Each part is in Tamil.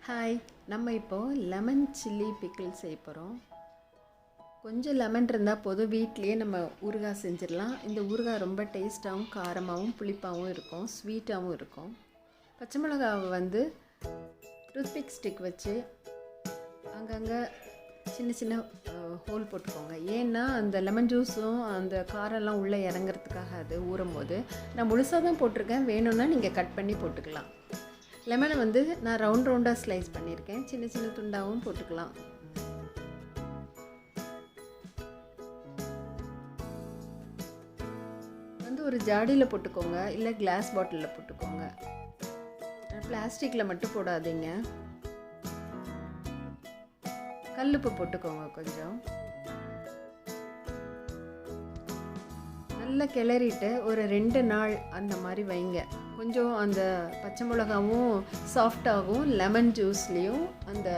ஹாய், நம்ம இப்போது லெமன் சில்லி பிக்கிள் செய்ய போகிறோம். கொஞ்சம் லெமன் இருந்தால் போதும், வீட்லேயே நம்ம ஊறுகாய் செஞ்சிடலாம். இந்த ஊறுகாய் ரொம்ப டேஸ்ட்டாகவும் காரமாகவும் புளிப்பாகவும் இருக்கும், ஸ்வீட்டாகவும் இருக்கும். பச்சை மிளகாவை டூத்பிக் ஸ்டிக் வச்சு அங்கங்கே சின்ன சின்ன ஹோல் போட்டுக்கோங்க. ஏன்னா அந்த லெமன் ஜூஸும் அந்த காரெல்லாம் உள்ளே இறங்குறதுக்காக அது ஊறும் போது. நான் முழுசாக தான் போட்டிருக்கேன், வேணும்னா நீங்கள் கட் பண்ணி போட்டுக்கலாம். லெமனை நான் ரவுண்டாக ஸ்லைஸ் பண்ணியிருக்கேன், சின்ன சின்ன துண்டாகவும் போட்டுக்கலாம். ஒரு ஜாடியில் போட்டுக்கோங்க, இல்லை கிளாஸ் பாட்டிலில் போட்டுக்கோங்க. பிளாஸ்டிக்கில் மட்டும் போடாதீங்க. கல்லுப்பு போட்டுக்கோங்க கொஞ்சம். நல்லா கிளறிட்டு ஒரு 2 நாள் அந்த மாதிரி வைங்க. கொஞ்சம் அந்த பச்சை மிளகாவும் சாஃப்டாகும், லெமன் ஜூஸ்லேயும் அந்த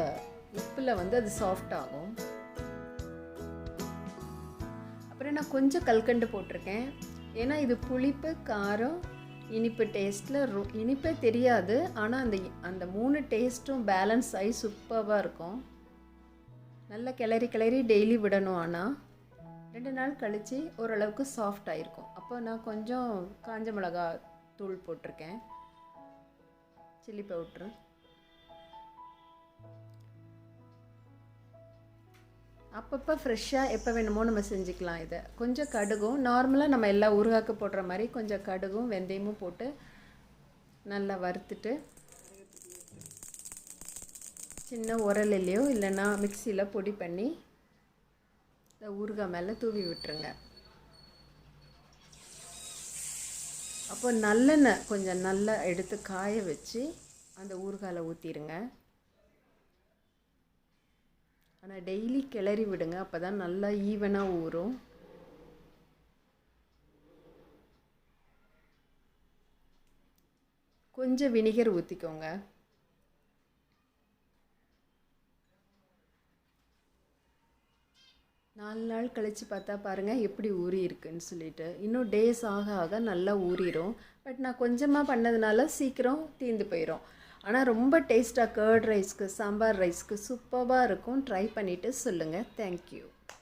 உப்பில் அது சாஃப்டாகும். அப்புறம் நான் கொஞ்சம் கல்கண்டு போட்டிருக்கேன். ஏன்னா இது புளிப்பு, காரம், இனிப்பு டேஸ்ட்டில் இனிப்பே தெரியாது. ஆனால் அந்த 3 டேஸ்ட்டும் பேலன்ஸ் ஆகி சூப்பராக இருக்கும். நல்லா கிளறி டெய்லி விடணும். ஆனால் 2 நாள் கழித்து ஓரளவுக்கு சாஃப்ட் ஆகிருக்கும். அப்போ நான் கொஞ்சம் காஞ்ச மிளகா தூள் போட்டிருக்கேன், சில்லி பவுட்ரு. அப்பப்போ ஃப்ரெஷ்ஷாக எப்போ வேணுமோ நம்ம செஞ்சுக்கலாம். இதை கொஞ்சம் கடுகும், நார்மலாக நம்ம எல்லா ஊறுகாய்க்கு போடுற மாதிரி கொஞ்சம் கடுகும் வெந்தயமும் போட்டு நல்லா வறுத்துட்டு சின்ன உரல்லையோ இல்லைன்னா மிக்சியில் பொடி பண்ணி இந்த ஊறுகாய் மேலே தூவி விட்டுருங்க. அப்போ நல்லெண்ணெய் கொஞ்சம் நல்லா எடுத்து காய வச்சு அந்த ஊறுகாயில் ஊற்றிடுங்க. ஆனால் டெய்லி கிளறி விடுங்க, அப்போ தான் நல்லா ஈவனாக ஊறும். கொஞ்சம் வினிகர் ஊற்றிக்கோங்க. நாலு நாள் கழித்து பார்த்தா பாருங்கள் எப்படி ஊறி இருக்குன்னு சொல்லிட்டு. இன்னும் டேஸ் ஆக ஆக நல்லா ஊறிடும். பட் நான் கொஞ்சமாக பண்ணதுனால சீக்கிரம் தீர்ந்து போயிடும். ஆனால் ரொம்ப டேஸ்ட்டாக கர்ட் ரைஸ்க்கு, சாம்பார் ரைஸ்க்கு சூப்பராக இருக்கும். ட்ரை பண்ணிவிட்டு சொல்லுங்கள். தேங்க்யூ.